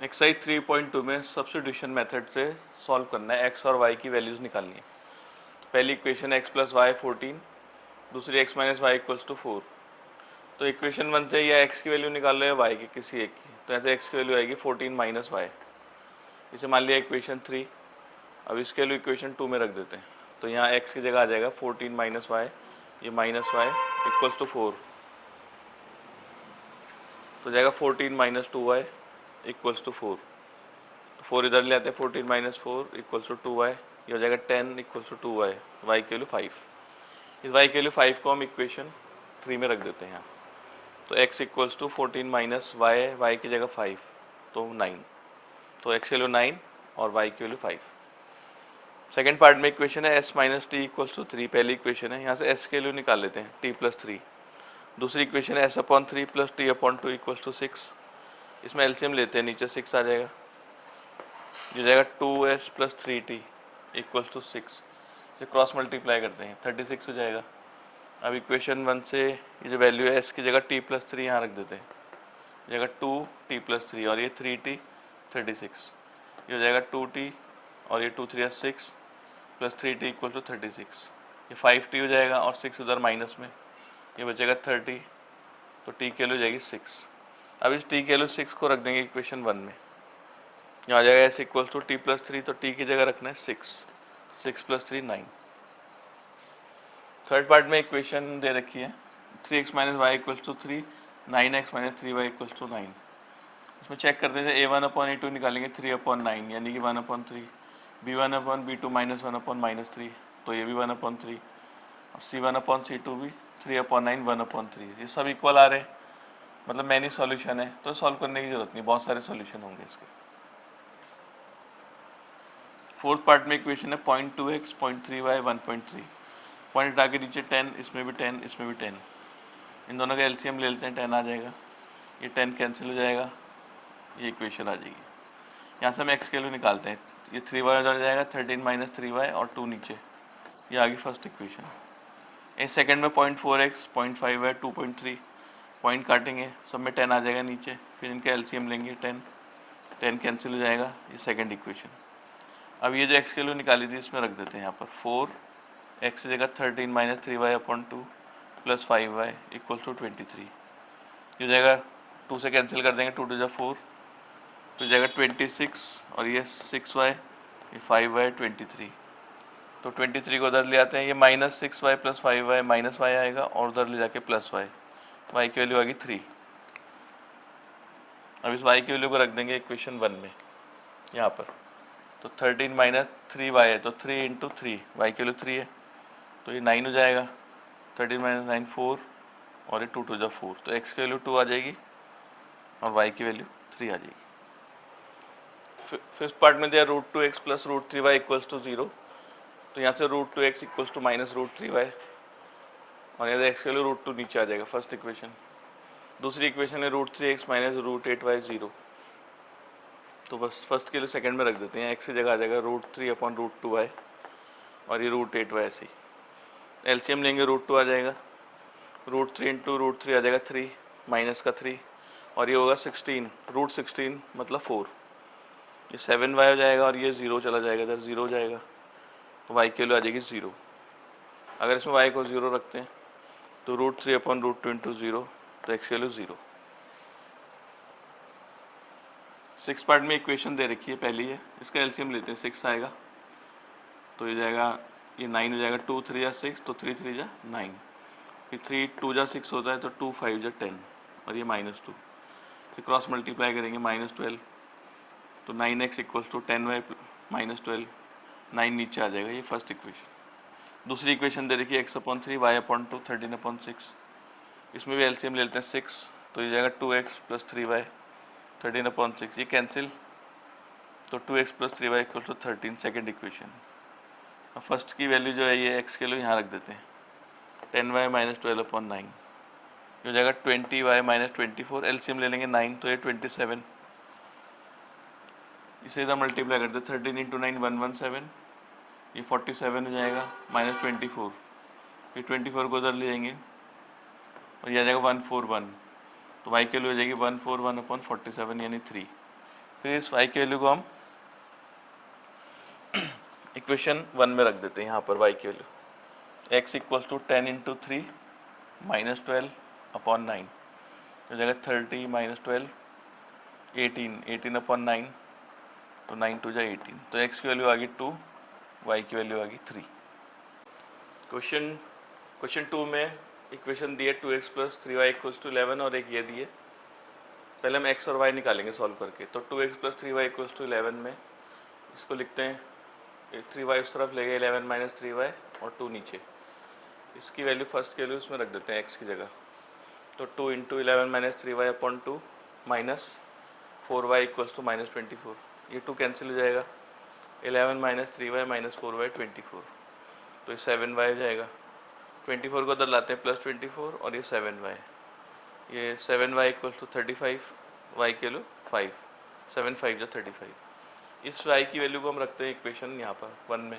Exercise 3.2 में substitution method से solve करना है, एक्स और वाई की वैल्यूज़ निकालनी है। तो पहली इक्वेशन है एक्स प्लस वाई 14, दूसरी X minus Y equals to 4। तो इक्वेशन 1 से या एक्स की वैल्यू निकाल लो या वाई की किसी एक की, तो ऐसे एक्स की वैल्यू आएगी 14 माइनस वाई। इसे मान लिया इक्वेशन 3। अब इसके वैल्यू इक्वेशन 2 में रख देते हैं, तो यहाँ एक्स की जगह आ जाएगा 14 माइनस वाई, ये माइनस वाई इक्वल्स टू 4, तो जाएगा 14 माइनस 2y इक्वल्स टू 4। तो 4 इधर ले आते हैं, 14 माइनस 4 इक्वल्स टू 2y, ये हो जाएगा 10 इक्वल्स टू 2y, y की वैल्यू 5। इस y की वैल्यू 5 को हम इक्वेशन 3 में रख देते हैं यहाँ। तो x equals to 14 minus Y, y की जगह 5 तो 9, तो x की वैल्यू 9 और y की वैल्यू 5। सेकेंड पार्ट में इक्वेशन है s minus T equals to 3, पहली इक्वेशन है, यहाँ से s की वैल्यू निकाल लेते हैं t प्लस 3। दूसरी इक्वेशन है s upon 3 plus T upon 2 equals to 6। इसमें एलसीएम लेते हैं, नीचे 6 आ जाएगा, ये जाएगा 2s plus 3t equals to 6। इसे क्रॉस मल्टीप्लाई करते हैं 36 हो जाएगा। अब इक्वेशन 1 से ये जो वैल्यू है s की जगह t प्लस 3 यहाँ रख देते हैं, जगह 2t प्लस 3 और ये 3t 36, ये हो जाएगा 2t और ये 2 3 6 प्लस 3t इक्वल टू 36, ये 5t हो जाएगा और 6 उधर माइनस में, ये बचेगा 30, तो t की वैल्यू हो जाएगी 6। अब इस t की वैल्यू 6 को रख देंगे इक्वेशन 1 में, यहाँ आ जाएगा s equals to t plus 3, तो t की जगह रखना है 6, 6 प्लस 3 9। थर्ड पार्ट में इक्वेशन दे रखी है 3x minus Y equals to 3, 9x minus 3y equals to 9। इसमें चेक करते थे a1 अपॉन a2 निकालेंगे 3 अपॉन 9 यानी कि 1 upon 3, b1 upon b2 minus 1 upon minus 3, तो ये भी 1 अपॉन 3, और c1 अपॉन c2 भी 3 अपॉन 9 1 अपॉन 3, ये सब इक्वल आ रहे हैं, मतलब मैनी सॉल्यूशन है, तो सॉल्व करने की जरूरत नहीं, बहुत सारे सॉल्यूशन होंगे इसके। फोर्थ पार्ट में इक्वेशन है 0.2x 0.3y 1.3, पॉइंट हटा के नीचे 10, इसमें भी 10, इसमें भी 10, इन दोनों का एलसीएम ले लेते हैं, 10 आ जाएगा, ये 10 कैंसिल हो जाएगा, ये इक्वेशन आ जाएगी। यहाँ से हम एक्स के वैल्यू निकालते हैं, ये 3y उधर जाएगा 13 माइनस 3y और 2 नीचे, ये आ गई फर्स्ट इक्वेशन। इस सेकंड में 0.4x 0.5y 2.3, पॉइंट काटेंगे, सब में 10 आ जाएगा नीचे, फिर इनका एलसीएम लेंगे 10, 10 कैंसिल हो जाएगा, ये सेकंड इक्वेशन। अब ये जो एक्स की वैल्यू निकाली थी इसमें रख देते हैं यहाँ पर 4, एक्स की जगह 13 minus 3y upon 2 plus 5y equal to 23, ये जाएगा 2 से कैंसिल कर देंगे, 2 टू 4, तो जाएगा 26 और ये 6y, ये 5y 23, तो 23 को उधर ले आते हैं, ये minus 6y plus 5y minus y आएगा और उधर ले जाके प्लस y, y की वैल्यू आ गई 3। अब इस y की वैल्यू को रख देंगे इक्वेशन 1 में यहाँ पर, तो 13 माइनस 3y है, तो 3 इंटू 3, y की वैल्यू 3 है, तो ये 9 हो जाएगा, 13 माइनस 9 4 और ये 2 टू 4, तो x की वैल्यू 2 आ जाएगी और y की वैल्यू 3 आ जाएगी। फिफ्थ पार्ट में दिया √2x plus √3y equals to 0, तो यहाँ से √2x equals to minus √3y और यहाँ एक्स की वैल्यू √2 नीचे आ जाएगा, फर्स्ट इक्वेशन। दूसरी इक्वेशन है √3x माइनस √8y 0, तो बस फर्स्ट के लिए सेकंड में रख देते हैं, एक्स की जगह आ जाएगा √3 अपॉन √2y और ये √8y ऐसे ही। एलसीएम लेंगे √2 आ जाएगा, √3 इंटू √3 आ जाएगा 3 माइनस का 3 और ये होगा 16, √16 मतलब 4, ये 7y हो जाएगा और ये 0 चला जाएगा, इधर 0 हो जाएगा, तो y की वैल्यू आ जाएगी 0। अगर इसमें y को 0 रखते हैं तो √3 अपॉन √2 इंटू 0, तो x की वैल्यू 0। सिक्स पार्ट में इक्वेशन दे रखी है, पहली है, इसका एलसीएम लेते हैं, 6 आएगा, तो ये जाएगा, ये 9 हो जाएगा, 2 3 6, तो 3 3 9, फिर 3 2 6 होता है, तो 2 5 10 और ये -2, फिर क्रॉस मल्टीप्लाई करेंगे -12, तो 9x equals to 10y minus 12, 9 नीचे आ जाएगा, ये फर्स्ट इक्वेशन। दूसरी इक्वेशन दे रखी है x upon 3 y upon 2 13 upon 6, इसमें भी एलसीएम ले लेते हैं 6, तो ये जाएगा 2x प्लस 3y 13 अपॉन 6, ये कैंसिल, तो 2x plus 3y equal to 13, second equation. अब फर्स्ट की वैल्यू जो है ये x के लिए यहाँ रख देते हैं, 10y माइनस 12 अपॉन 9, ये हो जाएगा 20y माइनस 24, एलसीएम ले लेंगे 9, तो ये 27, इसे इधर मल्टीप्लाई करते हैं, 13 इंटू 9 117, ये 47 हो जाएगा, माइनस 24, फिर 24 को उधर ले जाएंगे और ये आ जाएगा 141, तो y की वैल्यू हो जाएगी 141 अपॉन 47 यानी 3, फिर इस y की वैल्यू को हम इक्वेशन 1 में रख देते हैं। यहाँ पर y की value x equals to 10 into 3 minus 12 upon 9 हो जाएगा 30 माइनस 12 18 अपॉन 9 तो 9 टू जा 18, तो x की वैल्यू आ गई 2, y की वैल्यू आ गई 3। क्वेश्चन 2 में इक्वेशन दिए 2x plus 3y equals to 11 और एक ये दिए। पहले हम x और y निकालेंगे सॉल्व करके। तो 2x plus 3y equals to 11 में इसको लिखते हैं, 3y उस तरफ ले गए, 11 माइनस 3y और 2 नीचे। इसकी वैल्यू फर्स्ट की वैल्यू इसमें रख देते हैं x की जगह। तो 2 into 11 minus 3y upon 2 minus 4y equals to minus 24। ये 2 कैंसिल हो जाएगा, 11 माइनस 3y माइनस 4y 24, तो ये 7y हो जाएगा। 24 को उधर लाते हैं प्लस 24 और ये 7y, ये 7y इक्वल्स टू 35, y की वैल्यू 5, 7 5 जो 35। इस y की वैल्यू को हम रखते हैं इक्वेशन यहाँ पर 1 में,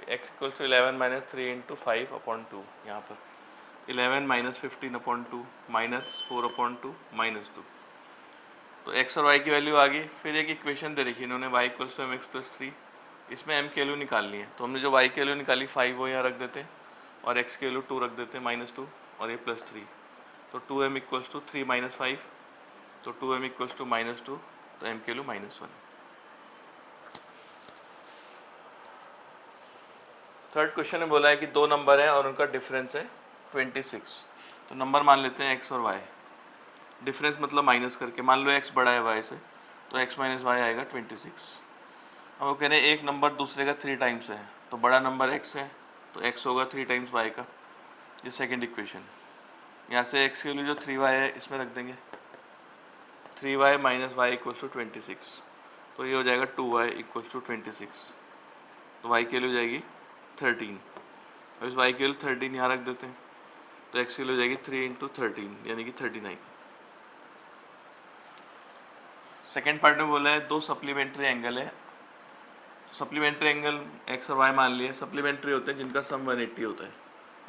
x equals to 11 minus 3 into 5 upon 2, यहाँ पर 11 minus 15 upon 2 minus 4 upon 2 minus 2। तो x और y की वैल्यू आ गई। फिर एक इक्वेशन दे रखी इन्होंने y equals to mx plus 3, इसमें m की वैल्यू निकालनी है। तो हमने जो y की वैल्यू निकाली 5 वो यहाँ रख देते हैं और x की वैल्यू 2 रख देते हैं माइनस 2 और ये प्लस 3। तो 2m इक्वल्स टू 3 माइनस 5, तो 2m इक्वल्स टू माइनस 2, तो m की वैल्यू माइनस 1। थर्ड क्वेश्चन में बोला है कि दो नंबर हैं और उनका डिफरेंस है 26। तो नंबर मान लेते हैं x और y, डिफरेंस मतलब माइनस करके। मान लो x बड़ा है y से, तो x माइनस y आएगा 26। अब वो कह रहे हैं एक नंबर दूसरे का 3 टाइम्स है, तो बड़ा नंबर x है तो x होगा 3 टाइम्स y का। ये सेकंड इक्वेशन। यहाँ से x की वैल्यू जो 3y है इसमें रख देंगे, 3y minus y equals to 26, तो ये हो जाएगा 2y इक्वल्स टू 26। तो y की वैल्यू जाएगी 13। अब इस y की वैल्यू 13 यहाँ रख देते हैं, तो x की वैल्यू जाएगी 3 इंटू 13 यानी कि 39। सेकेंड पार्ट में बोला है दो सप्लीमेंट्री एंगल है। सप्लीमेंट्री एंगल x और y मान लिए सप्लीमेंट्री होते हैं जिनका सम 180 होता है।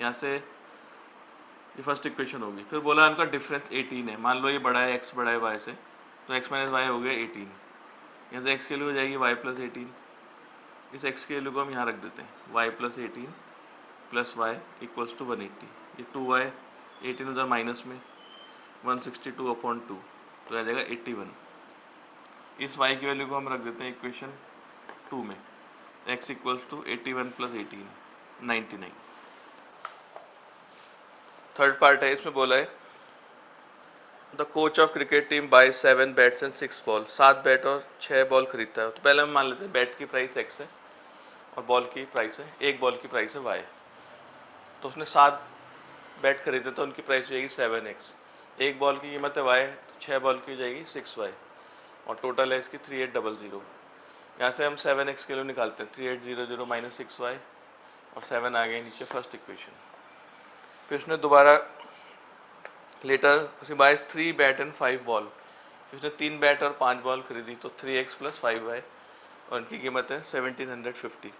यहाँ से ये फर्स्ट इक्वेशन होगी। फिर बोला उनका डिफरेंस 18 है। मान लो ये बड़ा है x बड़ा है y से, तो x माइनस y हो गया 18। यहाँ से x की वैल्यू हो जाएगी y प्लस 18। इस x की वैल्यू को हम यहाँ रख देते हैं, y plus 18 plus y equals to 180। ये 2y 18 उधर माइनस में 162 अपॉन 2, तो आ जाएगा 81। इस y की वैल्यू को हम रख देते हैं इक्वेशन 2 में, x equals to 81 plus 18 99। Third part है, इसमें बोला है the coach of cricket team buy 7 bats and 6 ball. 7 bat और 6 बॉल खरीदता है। तो पहले हम मान लेते हैं बैट की प्राइस x है और बॉल की प्राइस है, एक बॉल की प्राइस है y। तो उसने 7 बैट खरीदे तो उनकी प्राइस हो जाएगी 7x। एक बॉल की कीमत है y, तो 6 बॉल की हो जाएगी 6y और टोटल है इसकी 3800। यहाँ से हम 7x के लिए निकालते हैं, 3800 माइनस 6y और 7 आ गए नीचे फर्स्ट इक्वेशन। फिर उसने दोबारा later buys 3 bat and 5 ball. फिर उसने 3 बैट और 5 बॉल खरीदी, तो 3x प्लस 5y और उनकी कीमत है 1750।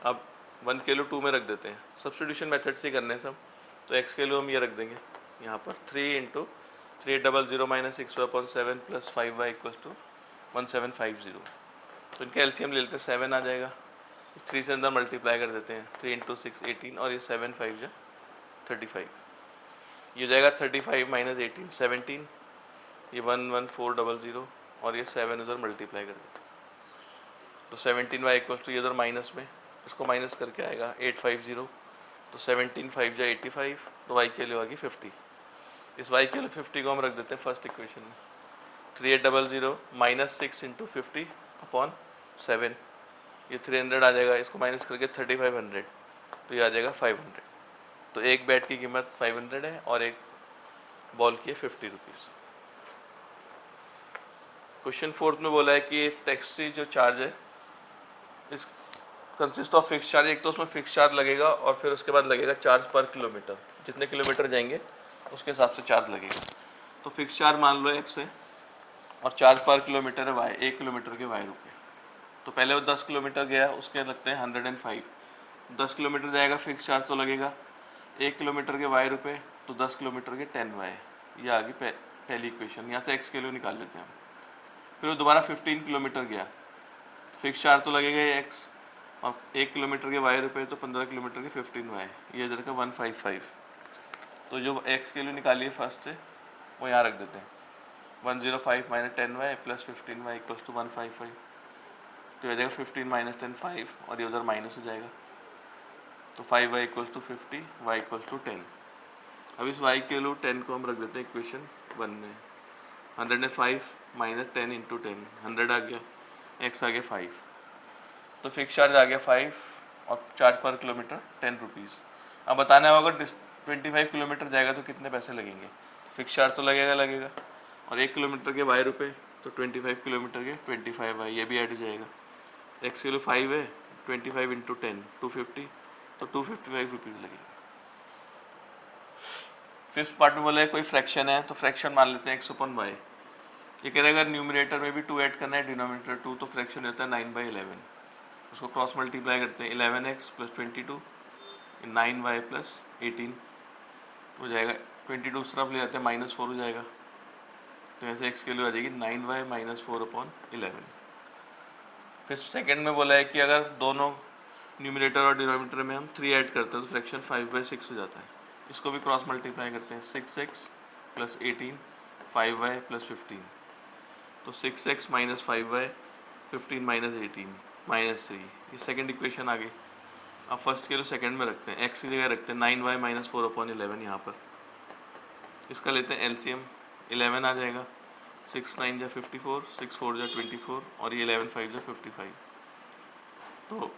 अब 1 के लिए 2 में रख देते हैं, सब्स्टिट्यूशन मेथड से ही करने सब। तो x के लिए हम ये रख देंगे यहाँ पर 3 into 3800 minus 6y upon 7 plus 5y equals to 1750। तो इनका एलसीएम ले लेते हैं, 7 आ जाएगा। 3 से अंदर मल्टीप्लाई कर देते हैं, 3 इंटू 6 18 और ये 7 5 जो 35। ये हो जाएगा 35 माइनस 18 17, ये 11400 और ये 7 उधर मल्टीप्लाई कर देते हैं। तो 17y इक्वल्स टू ये उधर माइनस में, इसको माइनस करके आएगा 850। तो 17 5 जो 85, तो y के लिए होगी 50। इस y के लिए 50 को हम रख देते हैं फर्स्ट इक्वेशन में, 3800 माइनस 6 इंटू 50 अपॉन 7, ये 300 आ जाएगा। इसको माइनस करके 3500, तो ये आ जाएगा 500। तो एक बैट की कीमत 500 है और एक बॉल की है 50 रुपीज़। क्वेश्चन 4 में बोला है कि टैक्सी जो चार्ज है इस कंसिस्ट ऑफ फिक्स चार्ज। एक तो उसमें फिक्स चार्ज लगेगा और फिर उसके बाद लगेगा चार्ज पर किलोमीटर, जितने किलोमीटर जाएंगे उसके हिसाब से चार्ज लगेगा। तो फिक्स चार्ज मान लो x है और चार्ज पर किलोमीटर है y, 1 किलोमीटर के y रुपये। तो पहले वो 10 किलोमीटर गया, उसके लगते हैं 105। 10 किलोमीटर जाएगा फिक्स चार्ज तो लगेगा 1 किलोमीटर के y रुपये, तो 10 किलोमीटर के 10y। ये आ गई पहली इक्वेशन। यहाँ से x के लिए निकाल लेते हैं हम। फिर वो दोबारा 15 किलोमीटर गया, फिक्स चार्ज तो लगेगा ही x, और 1 किलोमीटर के y रुपये तो 15 किलोमीटर के 15y, ये इधर का 155। तो जो x के लिए निकालिए फर्स्ट से वो यहाँ रख देते हैं, 105 minus 10y plus 15y equals to 155। तो ये जाएगा 15 माइनस 10 5, और ये उधर माइनस हो जाएगा, तो 5y equals to 50, y equals to 10। अब इस y के लिए 10 को हम रख देते हैं इक्वेशन 1 में। 105 माइनस 10 इंटू 10, 100 आ गया, x आ गया 5, तो फिक्स चार्ज आ गया 5 और चार्ज पर किलोमीटर 10 रुपीज़। अब बताना है अगर 25 किलोमीटर जाएगा तो कितने पैसे लगेंगे, तो फिक्स चार्ज तो लगेगा, और 1 किलोमीटर के y रुपये, तो 25 किलोमीटर के 25y, ये भी ऐड हो जाएगा। x के लिए 5 है, 25 इंटू 10 250, तो 255 रुपीज़ लगेगा। फिफ्थ पार्ट में बोला है कोई फ्रैक्शन है, तो फ्रैक्शन मान लेते हैं x/y। ये कह रहे हैं अगर न्यूमरेटर में भी 2 ऐड करना है, डिनोमिनेटर 2, तो फ्रैक्शन होता है 9/11। उसको क्रॉस मल्टीप्लाई करते हैं, 11x प्लस 22 9y प्लस 18 हो जाएगा, 22 तरफ ले जाते हैं -4 हो जाएगा, तो ऐसे x के लिए आ जाएगी 9y माइनस 4/11। फिर सेकंड में बोला है कि अगर दोनों न्यूमरेटर और डिनोमिनेटर में हम 3 ऐड करते हैं तो फ्रैक्शन 5/6 हो जाता है। इसको भी क्रॉस मल्टीप्लाई करते हैं, 6x प्लस 18 5y प्लस 15, तो 6x minus 5y 15 minus 18 minus 3, ये सेकंड इक्वेशन आ गई। अब फर्स्ट के लिए सेकंड में रखते हैं, x की जगह रखते हैं 9y माइनस 4/11 यहाँ पर। इसका लेते हैं एलसीएम, 11 आ जाएगा, 6 9 जा 54, 6 4 जा 24, और ये 11 5 जा 55, तो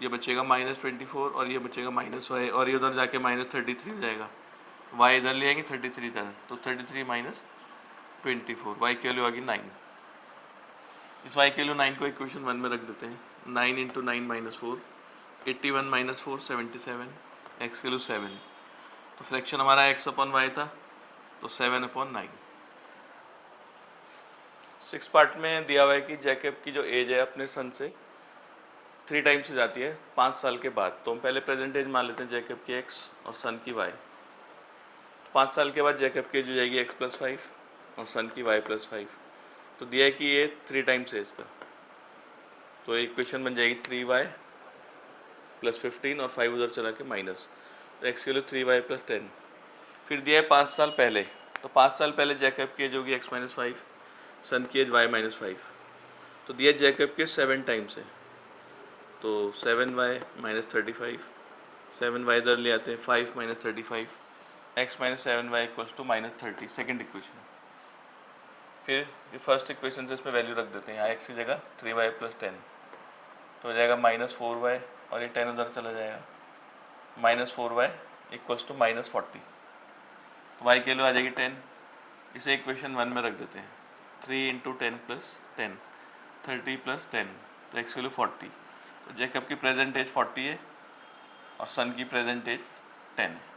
ये बचेगा -24 और ये बचेगा -y, और ये उधर जाके -33 हो जाएगा, y इधर ले आएंगे 33 इधर, तो 33 माइनस 24, y की वैल्यू आ गई 9। इस y की वैल्यू 9 को इक्वेशन 1 में रख देते हैं, 9 इंटू 9 माइनस 4, 81 माइनस 4 77, x की वैल्यू 7, तो फ्रैक्शन हमारा x/y था, तो 7/9। 6 पार्ट में दिया हुआ है कि जैकब की जो एज है अपने सन से 3 टाइम्स हो जाती है 5 साल के बाद। तो हम पहले प्रेजेंट एज मान लेते हैं जैकब की x और सन की y। 5 साल के बाद जैकब की एज हो जाएगी x प्लस 5 और सन की y प्लस 5। तो दिया है कि ये 3 टाइम्स है इसका, तो इक्वेशन बन जाएगी 3y प्लस 15 और 5 उधर चला के माइनस, तो x के लिए 3y प्लस 10। फिर दिया है 5 साल पहले, तो 5 साल पहले जैकब की एज होगी x माइनस 5, सन की एज y माइनस 5। तो दिया जैकब के 7 टाइम्स है, तो 7y माइनस 35, 7y इधर ले आते हैं, 5 minus 35, x minus 7y equals to -30, second equation. फिर ये फर्स्ट इक्वेशन से इसमें वैल्यू रख देते हैं, यहाँ x की जगह 3y प्लस 10, तो हो जाएगा -4y, और ये 10 उधर चला जाएगा, -4y इक्वल्स टू -40, y के लिए आ जाएगी 10। इसे इक्वेशन 1 में रख देते हैं, 3 इंटू 10 प्लस 10 30 प्लस 10, तो x के लिए 40। तो जैकब की प्रेजेंट एज 40 है और सन की प्रेजेंट एज 10 है।